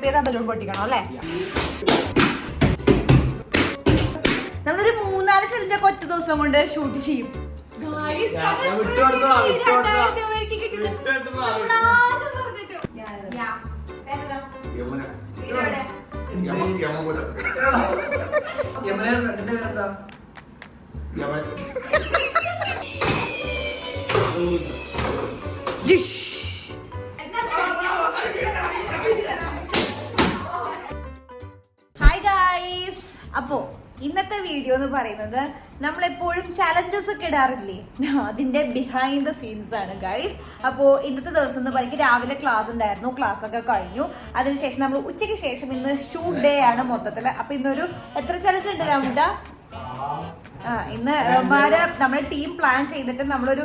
Flip ചെയ്താൽ balloon പൊട്ടിക്കണം അല്ലേ? നമ്മളൊരു 3-4 ചലഞ്ചൊക്കെ ഒറ്റ ദിവസം കൊണ്ട് ഷൂട്ട് ചെയ്യും. ഹായ് ഗായ്സ്, അപ്പോ ഇന്നത്തെ വീഡിയോ എന്ന് പറയുന്നത് നമ്മളെപ്പോഴും ചലഞ്ചസ് ഒക്കെ ഇടാറില്ലേ, അതിന്റെ ബിഹൈൻഡ് ദ സീൻസ് ആണ് ഗൈസ്. അപ്പോൾ ഇന്നത്തെ ദിവസം എന്ന് പറയുന്നത് രാവിലെ ക്ലാസ് ഉണ്ടായിരുന്നു, ക്ലാസ് ഒക്കെ കഴിഞ്ഞു. അതിനുശേഷം നമ്മൾ ഉച്ചയ്ക്ക് ശേഷം ഇന്ന് ഷൂട്ട് ഡേ ആണ് മൊത്തത്തില്. അപ്പൊ ഇന്നൊരു എത്ര ചലഞ്ച് ഉണ്ട് രാമുട്ട? ഇന്ന് നമ്മുടെ ടീം പ്ലാൻ ചെയ്തിട്ട് നമ്മളൊരു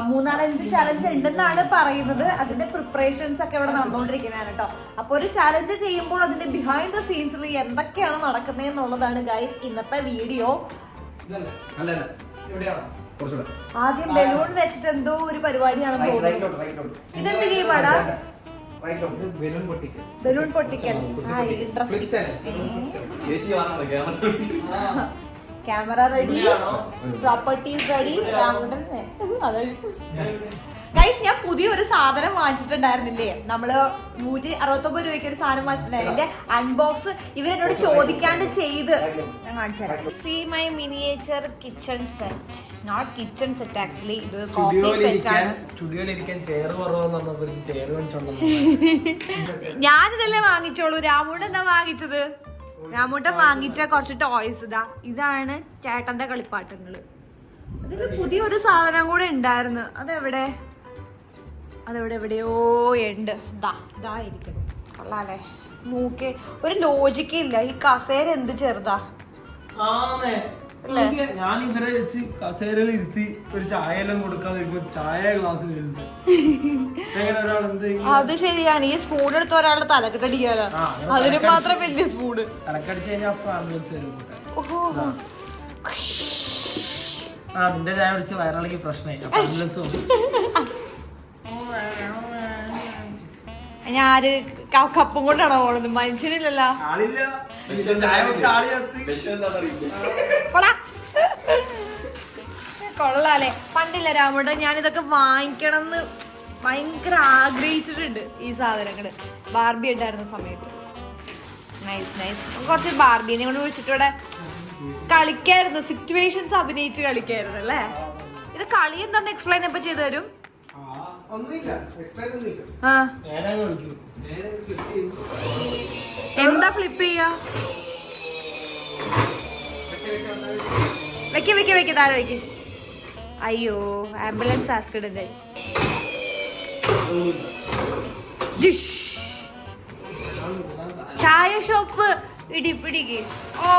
3-4 ചലഞ്ച് ഉണ്ടെന്നാണ് പറയുന്നത്. അതിന്റെ പ്രിപ്പറേഷൻസ് ഒക്കെ ഇവിടെ നടന്നുകൊണ്ടിരിക്കുന്നതാണ് കേട്ടോ. അപ്പൊ ഒരു ചലഞ്ച് ചെയ്യുമ്പോൾ അതിന്റെ ബിഹൈൻഡ് ദ സീൻസിൽ എന്തൊക്കെയാണ് നടക്കുന്നത് എന്നുള്ളതാണ് ഗൈസ് ഇന്നത്തെ വീഡിയോ. ആദ്യം ബലൂൺ വെച്ചിട്ട് എന്തോ ഒരു പരിപാടിയാണെന്ന് തോന്നുന്നു. ഇതെന്ത് ഗെയിമാടാ? ബലൂൺ പൊട്ടിക്കൽ. Camera ready, properties ready. Guys, ഞാൻ പുതിയൊരു സാധനം വാങ്ങിച്ചിട്ടുണ്ടായിരുന്നില്ലേ, നമ്മള് 169 രൂപയ്ക്ക് ഒരു സാധനം വാങ്ങിച്ചിട്ടുണ്ടായിരുന്നു. അതിന്റെ അൺബോക്സ് ഇവരെന്നോട് ചോദിക്കാണ്ട് ചെയ്ത് ഞാൻ കാണിച്ചു. See my miniature kitchen set. Not kitchen set actually, ഇത് കോഫി സെറ്റ് ആണ്. ഞാനിതല്ലേ വാങ്ങിച്ചോളൂ. രാമുണ്ട് എന്താ വാങ്ങിച്ചത്? രാമൂട്ടൻ വാങ്ങിച്ച കുറച്ച് ടോയ്സ്. ഇതാണ് ചേട്ടന്റെ കളിപ്പാട്ടങ്ങള്. അതിൽ പുതിയൊരു സാധനം കൂടെ ഉണ്ടായിരുന്നു. അതെവിടെയോ ഉണ്ട്. ഇതായിരിക്കണം. കൊള്ളാല്ലേ? നോക്ക്, ഒരു ലോജിക്കേ ഇല്ല. ഈ കസേര എന്ത് ചെറുതാ അല്ലേ? ഞാൻ ഇവരെ വെച്ച് കസേരയിൽ ഇരുത്തി ഒരു ചായ എല്ലാം കൊടുക്കാതെ ചായ ഗ്ലാസ് അത് ശരിയാണ്. ഈ സ്പൂൺ എടുത്ത് ഒരാളുടെ തലക്കെട്ടടിക്കാലോ, അതിന് മാത്രം വലിയ സ്പൂണ്. തലക്കടിച്ച് കഴിഞ്ഞാൽ അപ്പൊ ആംബുലൻസ് വരും. നിന്റെ ചായ കുടിച്ച് വയറിളകി പ്രശ്നമായി. ആംബുലൻസ് ഞാന് കപ്പും കൊണ്ടാണോ പോണത്? മനുഷ്യനില്ലല്ലോ. കൊള്ളാലേ? പണ്ടില്ല രാമുട്ട, ഞാനിതൊക്കെ വാങ്ങിക്കണം എന്ന് ഭയങ്കര ആഗ്രഹിച്ചിട്ടുണ്ട്. ഈ സാധനങ്ങള് ബാർബി ഉണ്ടായിരുന്ന സമയത്ത് നൈസ് നൈസ്. കുറച്ച് ബാർബിനെ കൊണ്ട് വിളിച്ചിട്ട് ഇവിടെ കളിക്കായിരുന്നു, സിറ്റുവേഷൻസ് അഭിനയിച്ച് കളിക്കായിരുന്നു അല്ലേ? ഇത് കളി എന്താന്ന് എക്സ്പ്ലെയിൻ എപ്പോ ചെയ്തു തരും? എന്താ ഫ്ലിപ്പ് ചെയ്യാ? വെക്ക് താഴെ വെക്ക്. അയ്യോ, ആംബുലൻസ് ആസ്കിഡന്റ്. ചായ ഷോപ്പ് ഇടിപ്പിടിക്ക്. ഓ,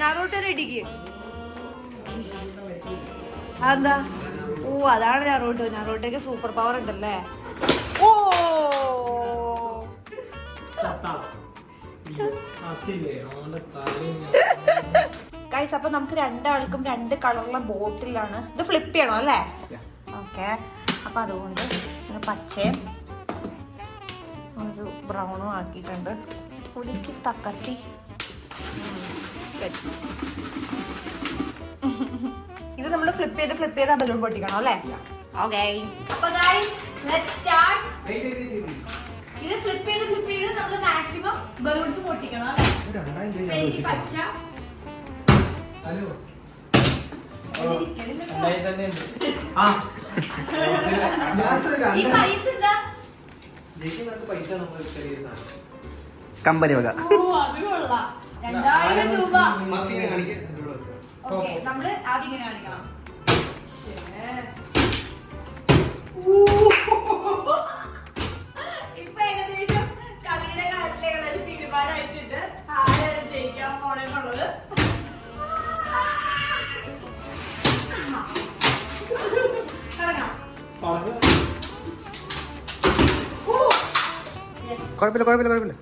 നറോട്ടർ ഇടിക്ക്. അതെന്താ? ഓ, അതാണ് നറോട്ടോ. നറോട്ടോക്ക് സൂപ്പർ പവർ ഉണ്ടല്ലേ? ഓ, ഗൈസ്, അപ്പൊ നമുക്ക് രണ്ടാൾക്കും 2 കളറുള്ള ബോട്ടിലാണ്. ഇത് ഫ്ലിപ്പ് ചെയ്യണം അല്ലേ? ഓക്കെ. അപ്പൊ അതുകൊണ്ട് പച്ചയും ഒരു ബ്രൗണും ആക്കിയിട്ടുണ്ട്. പൊടിക്ക് തക്കത്തി. ഇത് നമ്മൾ ഫ്ലിപ്പ് ചെയ്ത് ബലൂൺ പൊട്ടിക്കണം അല്ലേ? ഓക്കെ. അപ്പൊ ഗൈസ്, ലെറ്റ്സ് സ്റ്റാർട്ട്. ഇത് ഫ്ലിപ്പ് ചെയ്ത് നമ്മൾ മാക്സിമം ബലൂൺസ് പൊട്ടിക്കണം അല്ലേ? പച്ച. ഈ പൈസ എന്താ? കമ്പനി വക. ഓ, അത് കൊള്ളാം. 2000 രൂപ. ഓക്കെ, നമ്മള് ആദ്യം ഇങ്ങനെ കാണിക്കണം. ഇപ്പൊ ഏകദേശം കളിയുടെ കാര്യത്തിലെ തീരുമാനം അയച്ചിട്ട് ആരാണ് ജയിക്കാൻ പോണെന്നുള്ളത്. കുഴപ്പമില്ല.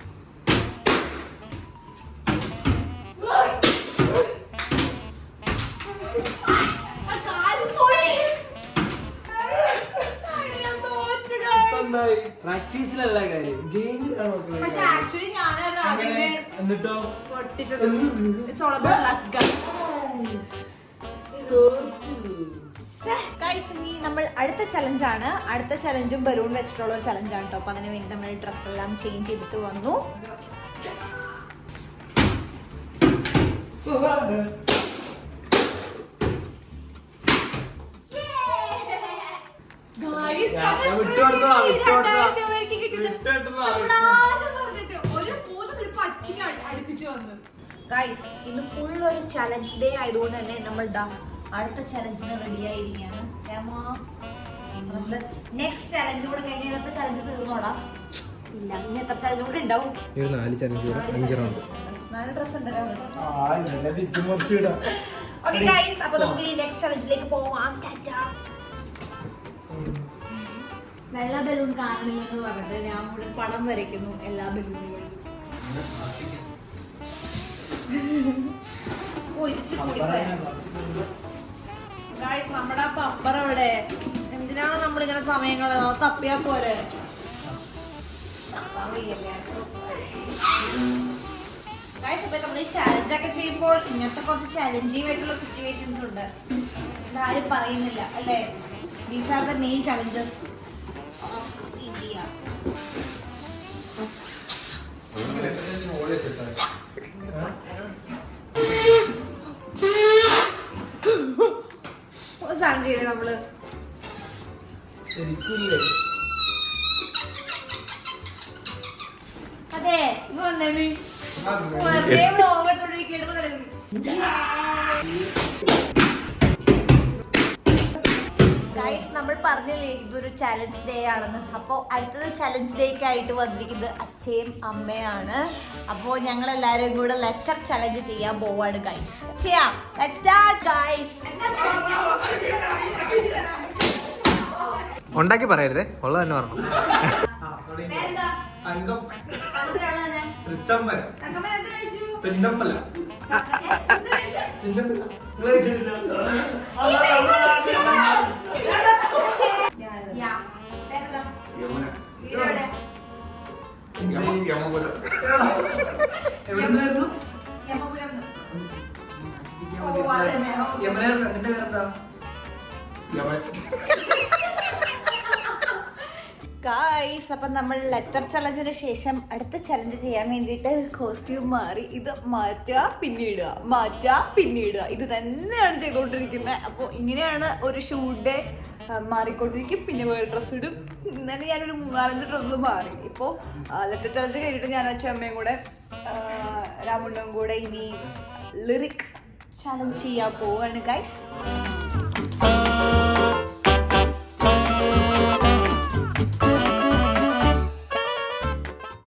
പ്രാക്ടീസിലല്ല കാര്യം, ഗെയിമിലാണോ പക്ഷെ ആക്ച്വലി ഞാനത് ആദ്യമേ എന്നിട്ടോ പൊട്ടിച്ചത്. It's all about luck, guys. Guys, ഇനി നമ്മൾ അടുത്ത ചലഞ്ചാണ്. അടുത്ത ചലഞ്ചും ബലൂൺ വെച്ചിട്ടുള്ള ഒരു ചലഞ്ചാണ് കേട്ടോ. അപ്പൊ അതിന് വേണ്ടി നമ്മൾ ഡ്രസ് എല്ലാം ചേഞ്ച് ചെയ്തിട്ട് വന്നു. ഗൈസ്, ഇത് ഫുൾ ഒരു ചലഞ്ച് ഡേ ആയതുകൊണ്ട് തന്നെ നമ്മൾ അടുത്ത ചലഞ്ചിന് റെഡി ആയിരിക്കുകയാണ്. നെക്സ്റ്റ് ചലഞ്ച് കൂടെ കഴിഞ്ഞ ഇന്നത്തെ ചലഞ്ച് തീർന്നോടാ? ഇല്ല, ഇനി എത്ര ചലഞ്ച് കൂടെ ഉണ്ടാവും? 4 ചലഞ്ച് 5 റൗണ്ട്. 4 ഡ്രസ് ഉണ്ടല്ലോ. കുറച്ചിടാം. ഓക്കേ ഗൈസ്, അപ്പോൾ നമുക്ക് ഈ നെക്സ്റ്റ് ചലഞ്ചിലേക്ക് പോവാം. വെള്ള ബലൂൺ കാണുന്നില്ലെന്ന് പറഞ്ഞിട്ട് ഞാൻ ഇവിടെ പടം വരയ്ക്കുന്നു എല്ലാ ബലൂണുകളിലും. ഗൈസ്, നമ്മുടെ പപ്പർ അവിടെ. എന്തിനാണ് നമ്മളിങ്ങനെ സമയങ്ങള് തപ്പിയാ പോലെ? ഗൈസ്, അപ്പൊ നമ്മൾ ഈ ചാലഞ്ച് ഒക്കെ ചെയ്യുമ്പോൾ ഇങ്ങനത്തെ കുറച്ച് ചാലഞ്ചിങ് ആയിട്ടുള്ള സിറ്റുവേഷൻസ് ഉണ്ട്. ഇതാരും പറയുന്നില്ല അല്ലേ? These are the main challenges of India. സാധനം ചെയ്യണേ നമ്മള്. അതെ, വന്നേ നീ വെറുതെ വ്ലോഗ് എടുത്തോണ്ടിരിക്കുകയാണ്. ഗൈസ്, നമ്മൾ പറഞ്ഞില്ലേ ഇതൊരു ചലഞ്ച് ഡേ ആണെന്ന്. അപ്പോൾ അടുത്തത് ചലഞ്ച് ഡേക്ക് ആയിട്ട് വന്നിരിക്കുന്നത് അച്ഛയും അമ്മയാണ്. അപ്പോൾ ഞങ്ങൾ എല്ലാവരും കൂടെ ലെറ്റർ ചലഞ്ച് ചെയ്യാൻ പോവാണ് ഗൈസ്. ചെയ്യാം, ലെറ്റ്സ് സ്റ്റാർട്ട് ഗൈസ്. ഉണ്ടാക്കി പറയരുതേ, ഉള്ളത് തന്നെ പറഞ്ഞു. ഗായ്സ്, അപ്പം നമ്മൾ ലെറ്റർ ചലഞ്ചിന് ശേഷം അടുത്ത ചലഞ്ച് ചെയ്യാൻ വേണ്ടിയിട്ട് കോസ്റ്റ്യൂം മാറി. ഇത് മാറ്റുക പിന്നിടുക, മാറ്റുക പിന്നിടുക, ഇത് തന്നെയാണ് ചെയ്തുകൊണ്ടിരിക്കുന്നത്. അപ്പോൾ ഇങ്ങനെയാണ് ഒരു ഷൂട്ട് ഡേ മാറിക്കൊണ്ടിരിക്കും. പിന്നെ വേറെ ഡ്രസ്സ് ഇടും. ഇന്നലെ ഞാനൊരു 3-4 ഡ്രസ്സ് മാറി. ഇപ്പോൾ ലെറ്റർ ചലഞ്ച് കഴിഞ്ഞിട്ട് ഞാൻ വെച്ച അമ്മയും കൂടെ രാമുണ്ണും കൂടെ ഇനി ലിറിക് ചലഞ്ച് ചെയ്യാൻ പോവാണ് ഗൈസ്.